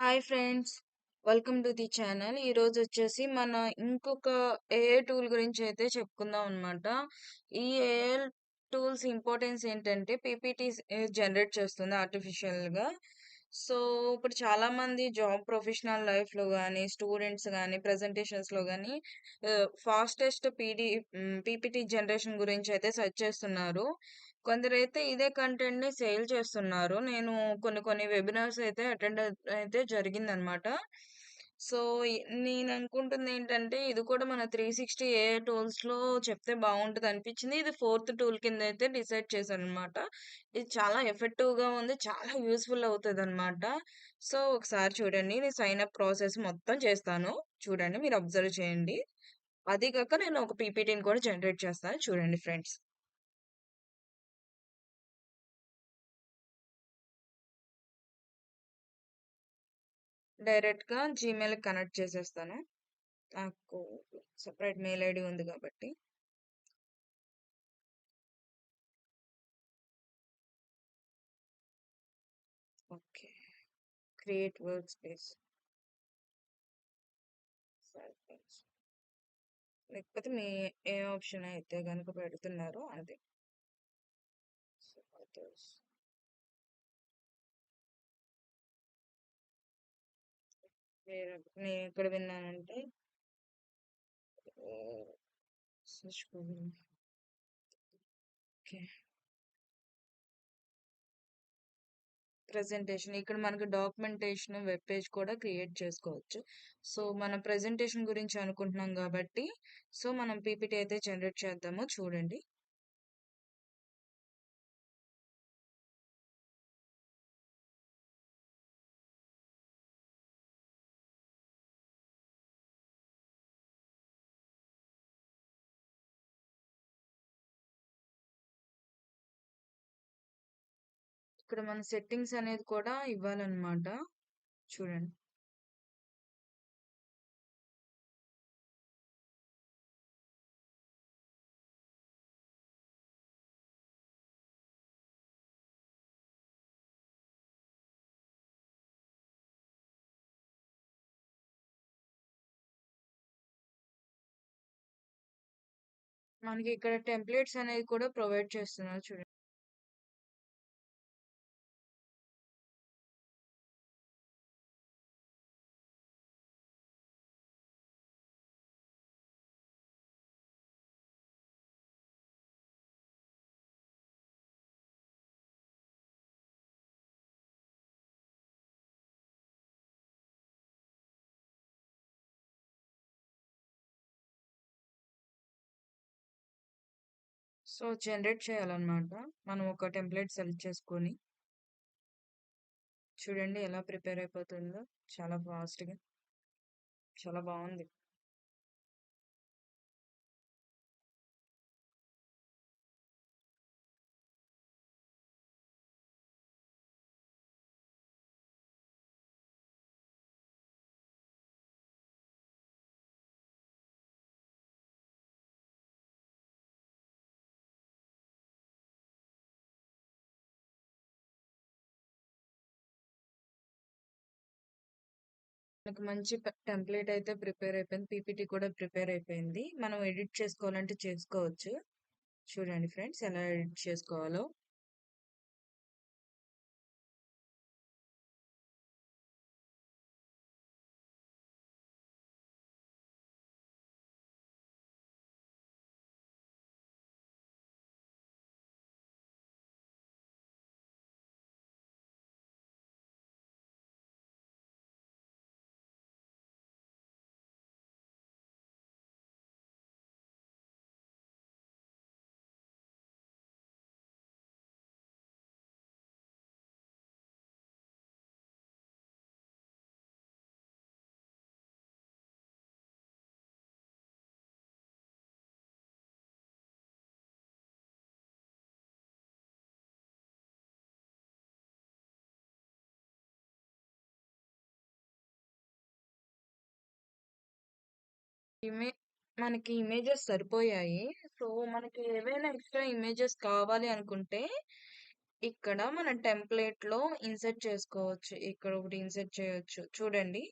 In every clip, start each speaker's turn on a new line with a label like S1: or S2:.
S1: Hi friends, welcome to the channel. ఈరోజు వచ్చేసి మన ఇంకొక ఏఐ టూల్ గురించి అయితే చెప్పుకుందాం అనమాట. ఈ ఏఐ టూల్స్ ఇంపార్టెన్స్ ఏంటంటే పీపీటీస్ జనరేట్ చేస్తుంది ఆర్టిఫిషియల్గా. సో ఇప్పుడు చాలా మంది జాబ్ ప్రొఫెషనల్ లైఫ్లో కానీ స్టూడెంట్స్ కానీ ప్రజెంటేషన్స్లో కానీ ఫాస్టెస్ట్ పీపీటీ జనరేషన్ గురించి అయితే సెర్చ్ చేస్తున్నారు. కొందరైతే ఇదే కంటెంట్‌ని సేల్ చేస్తున్నారు. నేను కొన్ని వెబినార్స్ అయితే అటెండ్ అయితే జరిగిందనమాట. సో, నేననుకుంటుందేంటంటే ఇది కూడా మన 360 ఏఐ టూల్స్‌లో చెప్తే బావుంటదనిపించింది. ఇది ఫోర్త్ టూల్ కిందయితే డిసైడ్ చేశాననమాట. ఇది చాలా ఎఫెక్టివ్‌గా ఉంది. చాలా యూజ్‌ఫుల్ అవుతదనమాట. సో, ఒకసారి చూడండి. నేను సైన్ అప్ ప్రాసెస్ మొత్తం చేస్తాను. చూడండి, మీరు అబ్జర్వ్ చేయండి. అది కాక నేను ఒక పీపీటీని కూడా జనరేట్ చేస్తాను. చూడండి ఫ్రెండ్స్. డైరెక్ట్‌గా జీమెయిల్‌కి కనెక్ట్ చేసేస్తాను. నాకు సెపరేట్ మెయిల్ ఐడీ ఉంది కాబట్టి. ఓకే. Create work space. లేకపోతే మీ ఏ ఆప్షన్ అయితే గనుక పెడుతున్నారో అది. So, others. నేను ఎక్కడ విన్నానంటే సెర్చ్ ఓకే. ప్రెజెంటేషన్ ఇక్కడ మనకి డాక్యుమెంటేషన్ వెబ్ పేజ్ కూడా క్రియేట్ చేసుకోవచ్చు. సో మనం ప్రెజెంటేషన్ గురించి అనుకుంటున్నాం కాబట్టి సో మనం పీపీటీ అయితే జనరేట్ చేద్దాము. చూడండి. ఇక్కడ మన సెట్టింగ్స్ అనేది కూడా ఇవ్వాలన్నమాట. చూడండి. మనకి ఇక్కడ టెంప్లెట్స్ అనేది కూడా ప్రొవైడ్ చేస్తున్నారు. చూడండి. సో జనరేట్ చేయాలన్నమాట. మనం ఒక టెంప్లెట్ సెలెక్ట్ చేసుకొని చూడండి ఎలా ప్రిపేర్ అయిపోతుందో. చాలా ఫాస్ట్‌గా. చాలా బావుంది. మనకు మంచి టెంప్లేట్ అయితే ప్రిపేర్ అయిపోయింది. పీపీటీ కూడా ప్రిపేర్ అయిపోయింది. మనం ఎడిట్ చేసుకోవాలంటే చేసుకోవచ్చు. చూడండి ఫ్రెండ్స్ ఎలా ఎడిట్ చేసుకోవాలో. ఇమే మనకి ఇమేజెస్ సరిపోయాయి. సో మనకి ఏవైనా ఎక్స్ట్రా ఇమేజెస్ కావాలి అనుకుంటే ఇక్కడ మన టెంప్లేట్‌లో ఇన్సర్ట్ చేసుకోవచ్చు. ఇక్కడ ఒకటి ఇన్సర్ట్ చేయొచ్చు. చూడండి.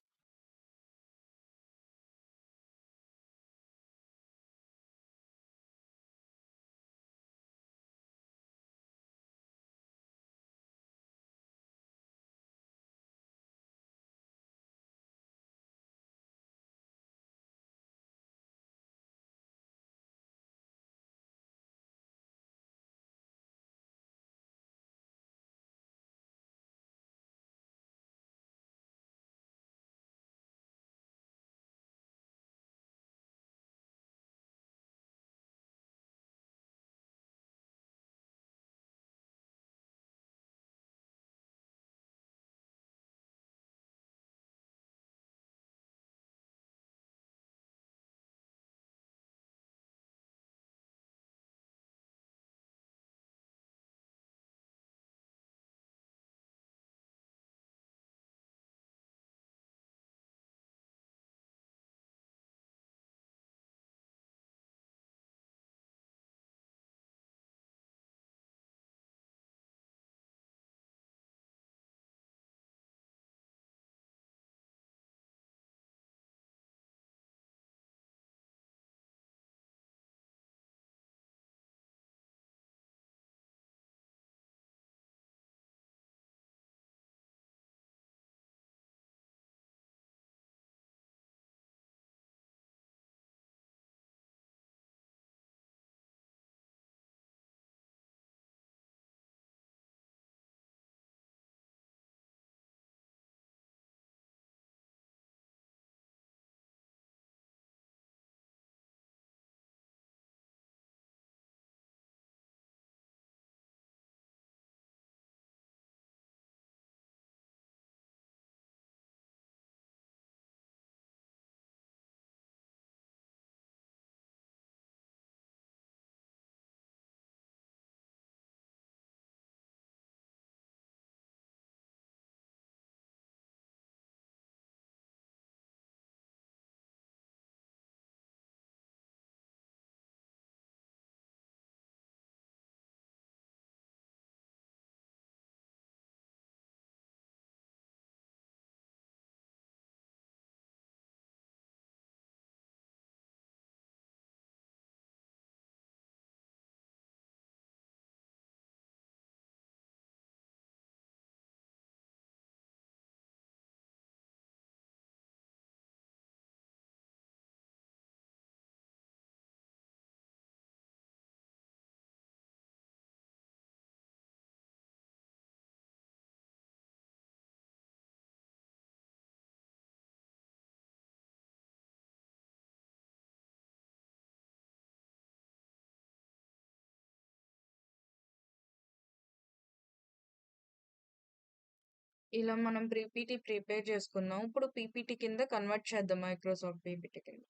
S1: ఇలా మనం పీపీటీ ప్రిపేర్ చేసుకున్నాం. ఇప్పుడు పీపీటీ కింద కన్వర్ట్ చేద్దాం మైక్రోసాఫ్ట్ పీపీటీ కింద.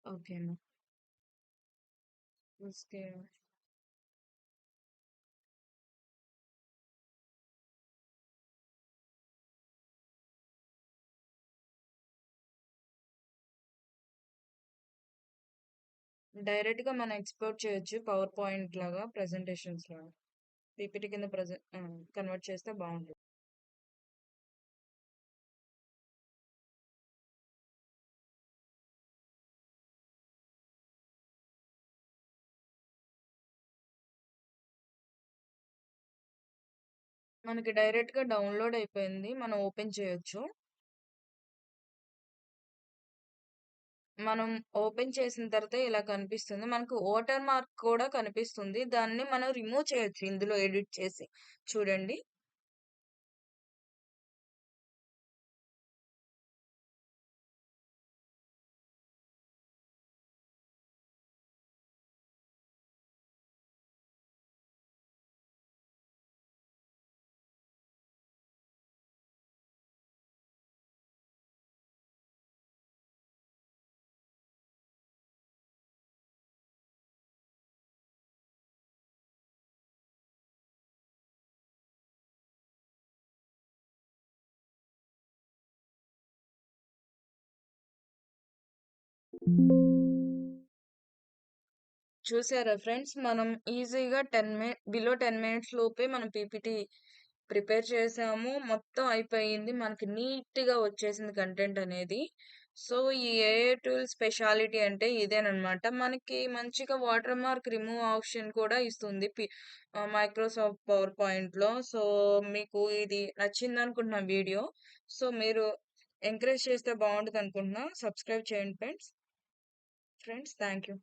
S1: ఓకేనా? ఓకే. డైరెక్ట్‌గా మనం ఎక్స్‌పోర్ట్ చేయొచ్చు పవర్ పాయింట్ లాగా, ప్రెజెంటేషన్స్ లాగా. పీపీటీ కింద కన్వర్ట్ చేస్తే బావుంటది. మనకి డైరెక్ట్‌గా డౌన్‌లోడ్ అయిపోయింది. మనం ఓపెన్ చేయొచ్చు. మనం ఓపెన్ చేసిన తర్వాత ఇలా కనిపిస్తుంది. మనకు వాటర్ మార్క్ కూడా కనిపిస్తుంది. దాన్ని మనం రిమూవ్ చేయొచ్చు ఇందులో ఎడిట్ చేసి. చూడండి. చూసారా ఫ్రెండ్స్? మనం ఈజీగా 10 మినిట్స్ లోపే మనం పీపీటీ ప్రిపేర్ చేసాము. మొత్తం అయిపోయింది. మనకి నీట్‌గా వచ్చేసింది కంటెంట్ అనేది. సో, ఈ ఏఐ టూల్ స్పెషాలిటీ అంటే ఇదేననమాట. మనకి మంచిగా వాటర్ మార్క్ రిమూవ్ ఆప్షన్ కూడా ఇస్తుంది. మైక్రోసాఫ్ట్ పవర్ పాయింట్‌లో. సో, మీకు ఇది నచ్చిందనుకుంటున్నా వీడియో. సో, మీరు ఎంకరేజ్ చేస్తే బావుంటదనుకుంటున్నా. సబ్స్క్రైబ్ చేయండి ఫ్రెండ్స్. Thank you.